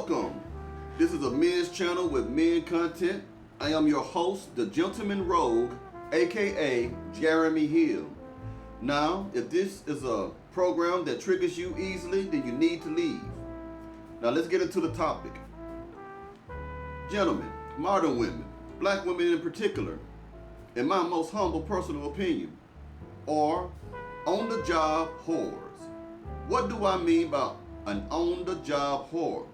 Welcome. This is a men's channel with men content. I am your host, the Gentleman Rogue, aka Jeremy Hill. Now, if this is a program that triggers you easily, then you need to leave. Now let's get into the topic. Gentlemen, modern women, black women in particular, in my most humble personal opinion, are on-the-job whores. What do I mean by an on-the-job whore?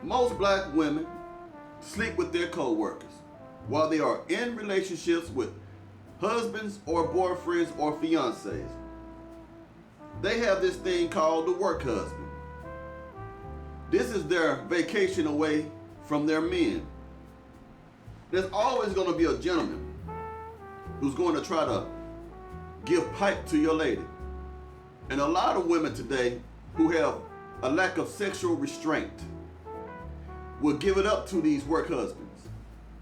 Most black women sleep with their co-workers while they are in relationships with husbands or boyfriends or fiancés. They have this thing called the work husband. This is their vacation away from their men. There's always going to be a gentleman who's going to try to give pipe to your lady. And a lot of women today who have a lack of sexual restraint will give it up to these work husbands,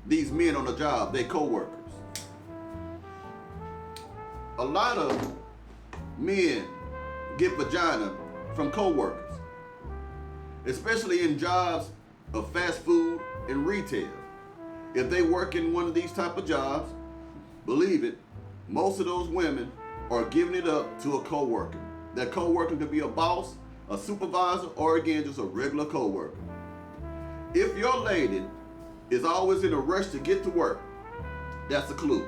these men on the job, their co-workers. A lot of men get vagina from co-workers, especially in jobs of fast food and retail. If they work in one of these type of jobs, believe it, most of those women are giving it up to a co-worker. That co-worker could be a boss, a supervisor, or again, just a regular co-worker. If your lady is always in a rush to get to work, that's a clue.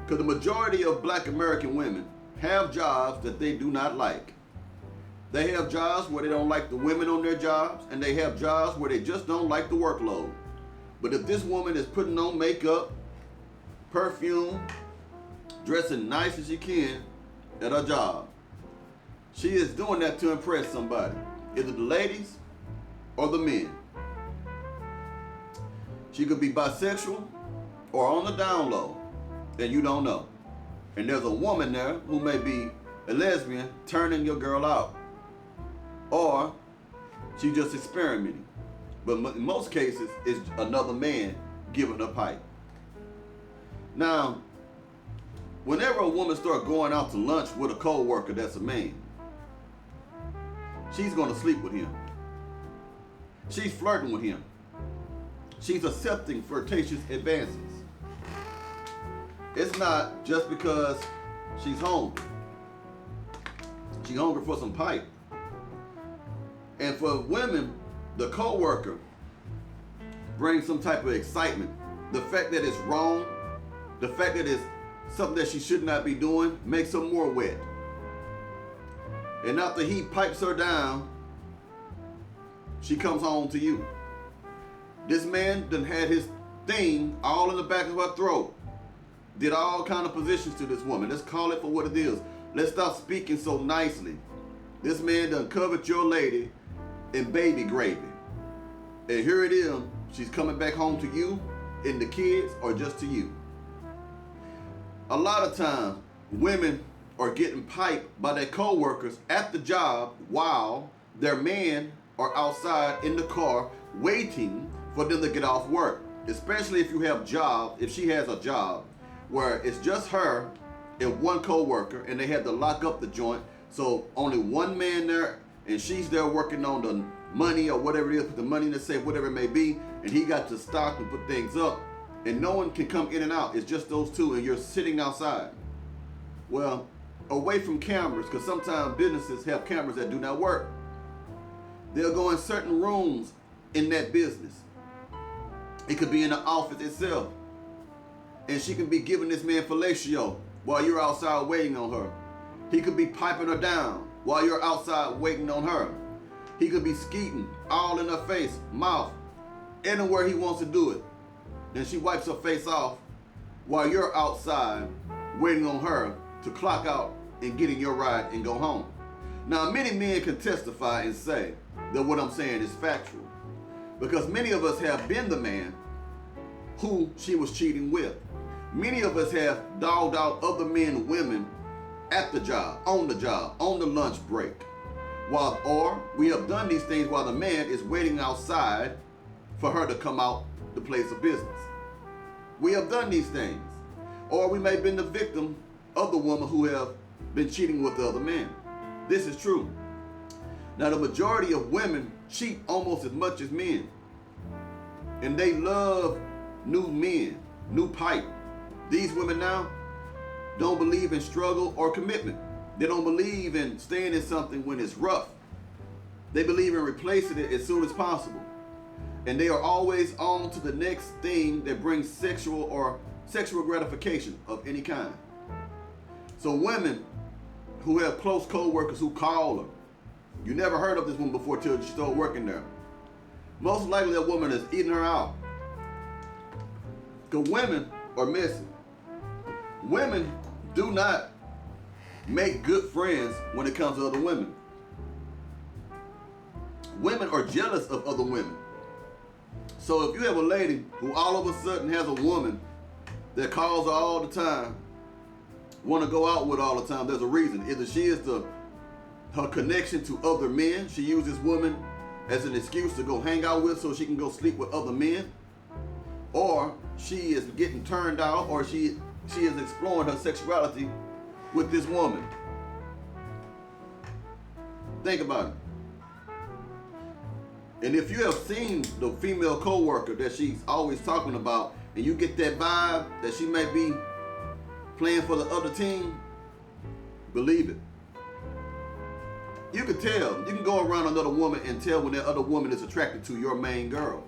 Because the majority of black American women have jobs that they do not like. They have jobs where they don't like the women on their jobs, and they have jobs where they just don't like the workload. But if this woman is putting on makeup, perfume, dressing nice as she can at her job, she is doing that to impress somebody, either the ladies or the men. She could be bisexual or on the down low, and you don't know. And there's a woman there who may be a lesbian turning your girl out, or she just experimenting. But in most cases, it's another man giving her pipe. Now, whenever a woman starts going out to lunch with a co-worker that's a man, she's going to sleep with him. She's flirting with him. She's accepting flirtatious advances. It's not just because she's hungry. She's hungry for some pipe. And for women, the co-worker brings some type of excitement. The fact that it's wrong, the fact that it's something that she should not be doing, makes her more wet. And after he pipes her down, she comes home to you. This man done had his thing all in the back of her throat. Did all kind of positions to this woman. Let's call it for what it is. Let's stop speaking so nicely. This man done covered your lady in baby gravy. And here it is, she's coming back home to you and the kids, or just to you. A lot of times, women are getting piped by their co-workers at the job while their men are outside in the car waiting for them to get off work. Especially if you have job, if she has a job where it's just her and one co-worker and they had to lock up the joint, so only one man there and she's there working on the money or whatever it is, put the money in the safe, whatever it may be, and he got to stock and put things up, and no one can come in and out. It's just those two, and you're sitting outside. Well, away from cameras, because sometimes businesses have cameras that do not work. They'll go in certain rooms in that business. It could be in the office itself. And she can be giving this man fellatio while you're outside waiting on her. He could be piping her down while you're outside waiting on her. He could be skeeting all in her face, mouth, anywhere he wants to do it. Then she wipes her face off while you're outside waiting on her to clock out and get in your ride and go home. Now, many men can testify and say that what I'm saying is factual, because many of us have been the man who she was cheating with. Many of us have dogged out other men and women at the job, on the lunch break. Or we have done these things while the man is waiting outside for her to come out the place of business. We have done these things. Or we may have been the victim of the woman who have been cheating with the other man. This is true. Now, the majority of women cheat almost as much as men. And they love new men, new pipe. These women now don't believe in struggle or commitment. They don't believe in staying in something when it's rough. They believe in replacing it as soon as possible. And they are always on to the next thing that brings sexual gratification of any kind. So women who have close co-workers who call her, you never heard of this woman before till she started working there. Most likely that woman is eating her out. Because women are messy. Women do not make good friends when it comes to other women. Women are jealous of other women. So if you have a lady who all of a sudden has a woman that calls her all the time, want to go out with all the time, there's a reason. Either she is her connection to other men. She uses women as an excuse to go hang out with so she can go sleep with other men. Or she is getting turned out, or she is exploring her sexuality with this woman. Think about it. And if you have seen the female co-worker that she's always talking about, and you get that vibe that she may be playing for the other team, believe it. You can tell. You can go around another woman and tell when that other woman is attracted to your main girl.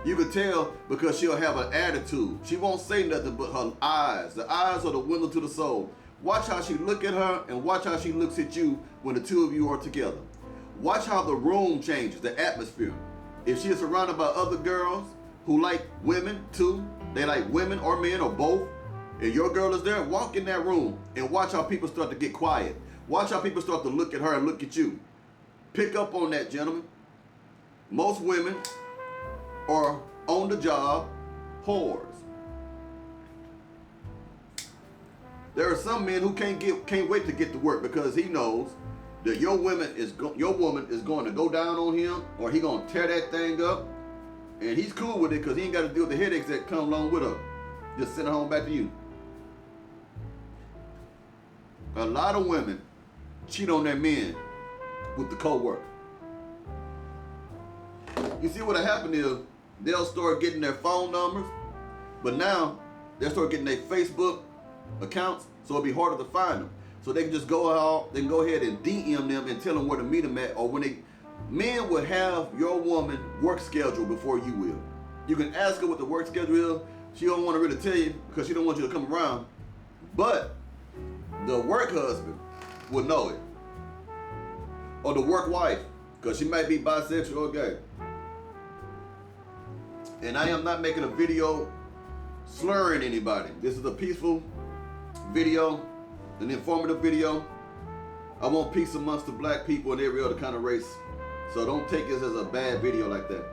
You can tell because she'll have an attitude. She won't say nothing but her eyes. The eyes are the window to the soul. Watch how she look at her and watch how she looks at you when the two of you are together. Watch how the room changes, the atmosphere. If she is surrounded by other girls who like women too, they like women or men or both, and your girl is there, walk in that room and watch how people start to get quiet. Watch how people start to look at her and look at you. Pick up on that, gentlemen. Most women are on the job whores. There are some men who can't wait to get to work because he knows that your woman is going to go down on him, or he going to tear that thing up, and he's cool with it because he ain't got to deal with the headaches that come along with her. Just send her home back to you. A lot of women cheat on their men with the co-worker. You see what'll happen is they'll start getting their phone numbers, but now they'll start getting their Facebook accounts, so it'll be harder to find them. So they can just go out, they can go ahead and DM them and tell them where to meet them at, or men will have your woman work schedule before you will. You can ask her what the work schedule is. She don't want to really tell you because she don't want you to come around, but the work husband will know it. Or the work wife, because she might be bisexual or gay. And I am not making a video slurring anybody. This is a peaceful video, an informative video. I want peace amongst the black people and every other kind of race. So don't take this as a bad video like that.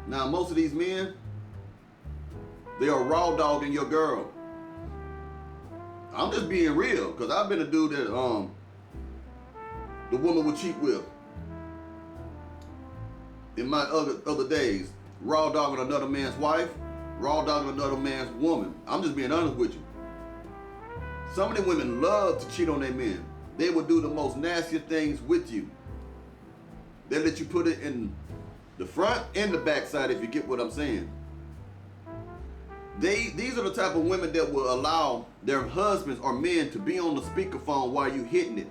Now, most of these men, they are raw dogging your girl. I'm just being real, because I've been a dude that the woman would cheat with. In my other days, raw dogging another man's wife, raw dogging another man's woman. I'm just being honest with you. Some of the women love to cheat on their men. They will do the most nastiest things with you. They let you put it in the front and the back side, if you get what I'm saying. These are the type of women that will allow their husbands or men to be on the speakerphone while you hitting it.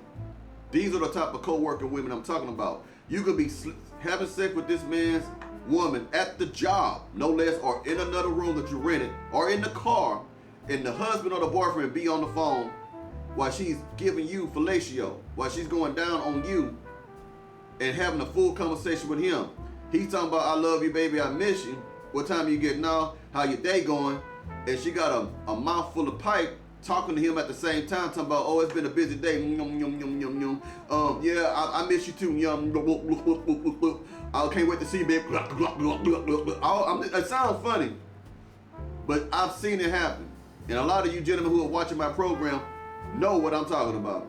These are the type of co-worker women I'm talking about. You could be having sex with this man's woman at the job, no less, or in another room that you rented, or in the car, and the husband or the boyfriend be on the phone while she's giving you fellatio, while she's going down on you and having a full conversation with him. He's talking about, I love you, baby, I miss you. What time you get now? How your day going? And she got a mouthful of pipe talking to him at the same time, talking about, oh, it's been a busy day. Yeah, I miss you too. I can't wait to see you, baby. It sounds funny, but I've seen it happen. And a lot of you gentlemen who are watching my program know what I'm talking about.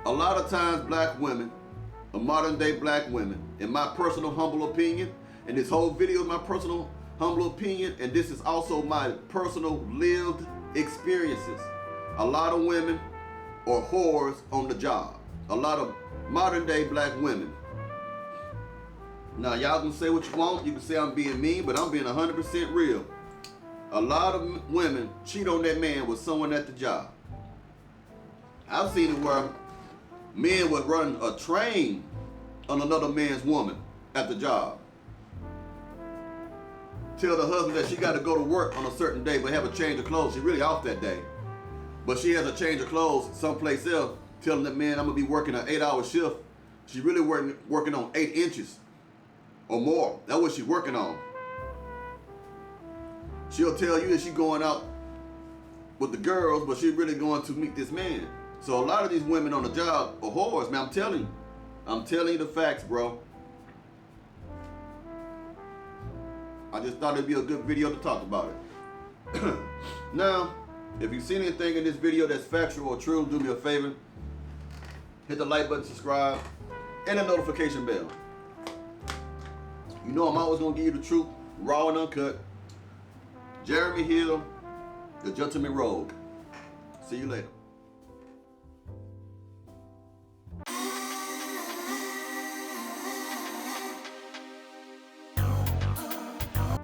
A lot of times black women, modern day black women, in my personal humble opinion, and this whole video is my personal humble opinion, and this is also my personal lived experiences. A lot of women are whores on the job. a lot of modern day black women. Now y'all can say what you want, you can say I'm being mean, but I'm being 100% real. A lot of women cheat on that man with someone at the job. I've seen it where men would run a train on another man's woman at the job. Tell the husband that she got to go to work on a certain day, but have a change of clothes. She really off that day. But she has a change of clothes someplace else, telling that man, I'm going to be working an 8-hour shift. She's really working on 8 inches or more. That's what she's working on. She'll tell you that she's going out with the girls, but she's really going to meet this man. So a lot of these women on the job are whores, man. I'm telling you the facts, bro. I just thought it'd be a good video to talk about it. Now, if you've seen anything in this video that's factual or true, do me a favor. Hit the like button, subscribe, and the notification bell. You know I'm always going to give you the truth, raw and uncut. Jeremy Hill, the Gentleman Rogue. See you later.